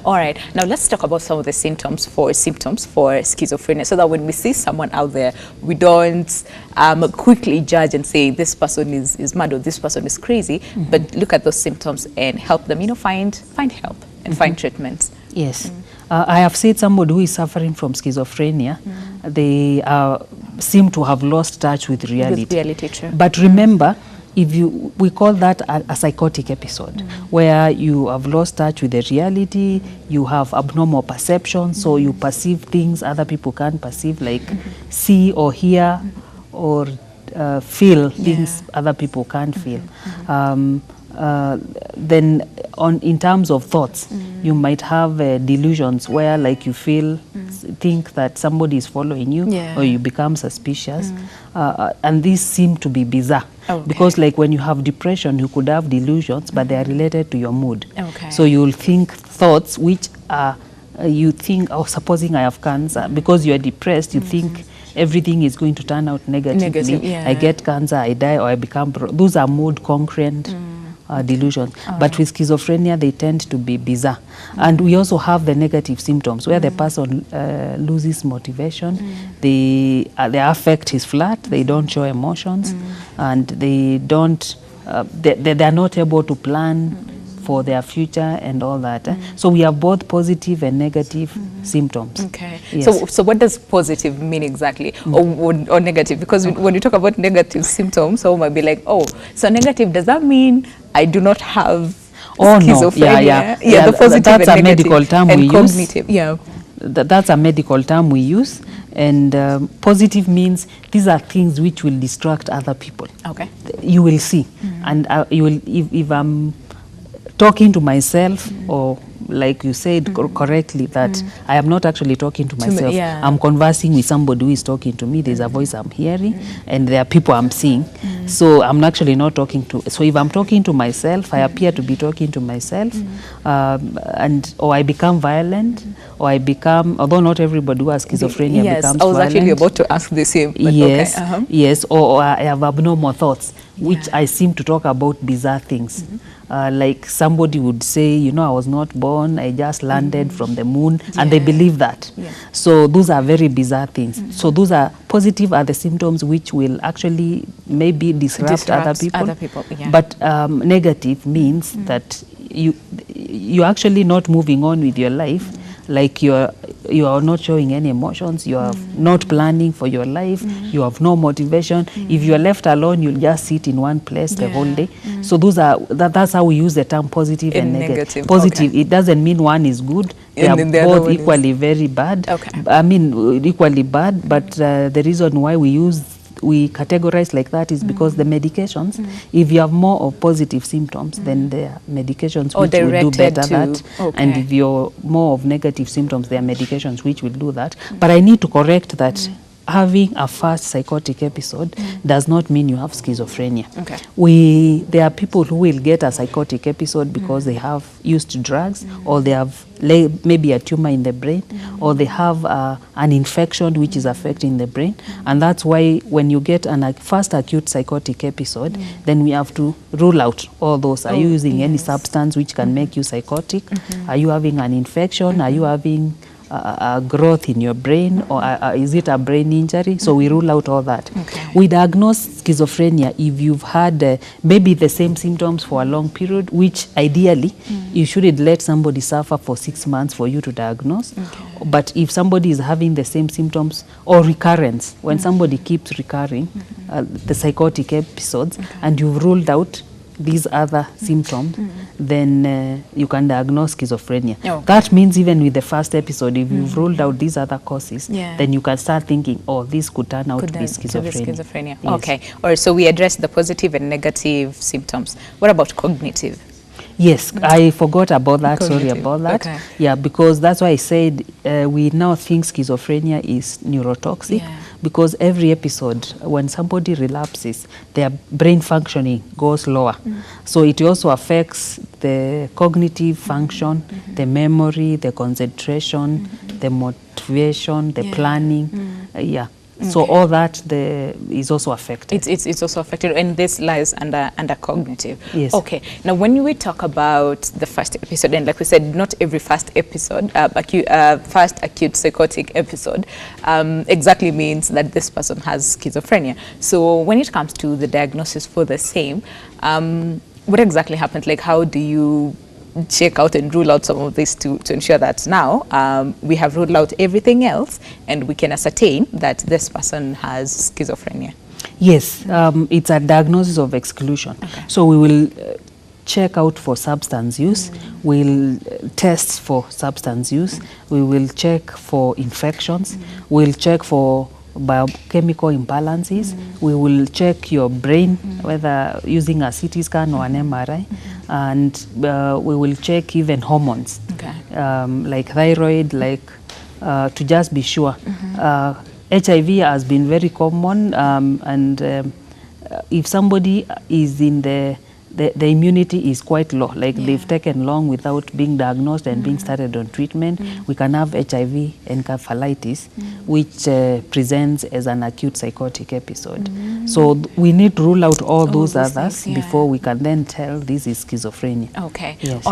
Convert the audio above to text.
All right, now let's talk about some of the symptoms for schizophrenia, so that when we see someone out there, we don't quickly judge and say this person is mad or this person is crazy, but look at those symptoms and help them, find help and find treatments. Yes. I have said somebody who is suffering from schizophrenia, they seem to have lost touch with reality. With reality, true. But remember, we call that a psychotic episode, where you have lost touch with the reality, you have abnormal perceptions, so you perceive things other people can't perceive, like see or hear or feel things other people can't feel. Then in terms of thoughts, you might have delusions where like you think that somebody is following you, or you become suspicious, and these seem to be bizarre. Because like when you have depression, you could have delusions, but they are related to your mood. So you'll think thoughts which are, you think, oh, supposing I have cancer, because you are depressed, you think everything is going to turn out negatively. I get cancer, I die, or I become those are mood concurrent delusions. But with schizophrenia, they tend to be bizarre. And we also have the negative symptoms where the person loses motivation, their affect is flat, they don't show emotions, and they don't, they're not able to plan for their future and all that. So we have both positive and negative symptoms. Okay. Yes. So what does positive mean exactly, or negative? Because when you talk about negative symptoms, someone might be like, oh, so negative, does that mean I do not have schizophrenia? No. The positive that's and a medical term and we cognitive. use. That's a medical term we use. And positive means these are things which will distract other people. Okay. You will see. And you will, if I'm talking to myself, or like you said correctly, that I am not actually talking to myself. I'm conversing with somebody who is talking to me. There's a voice I'm hearing, and there are people I'm seeing. So I'm actually not talking to. So if I'm talking to myself, I appear to be talking to myself, or I become violent, or I become, although not everybody who has schizophrenia becomes violent. I was actually about to ask the same. But yes, or I have abnormal thoughts, which I seem to talk about bizarre things. Like somebody would say, I was not born, I just landed from the moon, and they believe that. So those are very bizarre things. So those are positive, are the symptoms which will actually maybe disrupt other people. But negative means that you're actually not moving on with your life. Like you are not showing any emotions, you are not planning for your life, you have no motivation. If you are left alone, you'll just sit in one place the whole day. So that's how we use the term positive and negative. Positive, it doesn't mean one is good. They are both equally very bad. I mean, equally bad, but the reason why we categorize like that is because the medications, if you have more of positive symptoms, then there are medications which will do better that. And if you're more of negative symptoms, there are medications which will do that. But I need to correct that. Having a fast psychotic episode does not mean you have schizophrenia. There are people who will get a psychotic episode because they have used drugs, or they have maybe a tumor in the brain, or they have an infection which is affecting the brain. And that's why when you get a fast acute psychotic episode, then we have to rule out all those. Are you using any substance which can make you psychotic? Are you having an infection? Are you having a growth in your brain, or is it a brain injury? So we rule out all that. We diagnose schizophrenia if you've had maybe the same symptoms for a long period, which ideally you shouldn't let somebody suffer for 6 months for you to diagnose. But if somebody is having the same symptoms, or recurrence, when somebody keeps recurring the psychotic episodes, and you've ruled out these other symptoms, then you can diagnose schizophrenia. That means even with the first episode, if you've ruled out these other causes, then you can start thinking, oh, this could turn out to be schizophrenia. Yes. Okay. All right, so we address the positive and negative symptoms. What about cognitive? Yes, I forgot about that. Sorry about that. Yeah, because that's why I said we now think schizophrenia is neurotoxic, because every episode, when somebody relapses, their brain functioning goes lower. So it also affects the cognitive function, the memory, the concentration, the motivation, the planning. So all that is also affected. It's also affected, and this lies under cognitive. Yes. Okay. Now, when we talk about the first episode, and like we said, not every first episode, first acute psychotic episode, exactly means that this person has schizophrenia. So when it comes to the diagnosis for the same, what exactly happens? Like, how do you check out and rule out some of this to ensure that now we have ruled out everything else and we can ascertain that this person has schizophrenia? Yes, it's a diagnosis of exclusion. Okay. So we will check out for substance use, we'll test for substance use, we will check for infections, we'll check for biochemical imbalances, we will check your brain, whether using a CT scan or an MRI, and we will check even hormones, like thyroid, like to just be sure. HIV has been very common, and if somebody is in the immunity is quite low, like they've taken long without being diagnosed and being started on treatment, we can have HIV encephalitis, which presents as an acute psychotic episode. So we need to rule out all those others before we can then tell this is schizophrenia. Okay. Yes.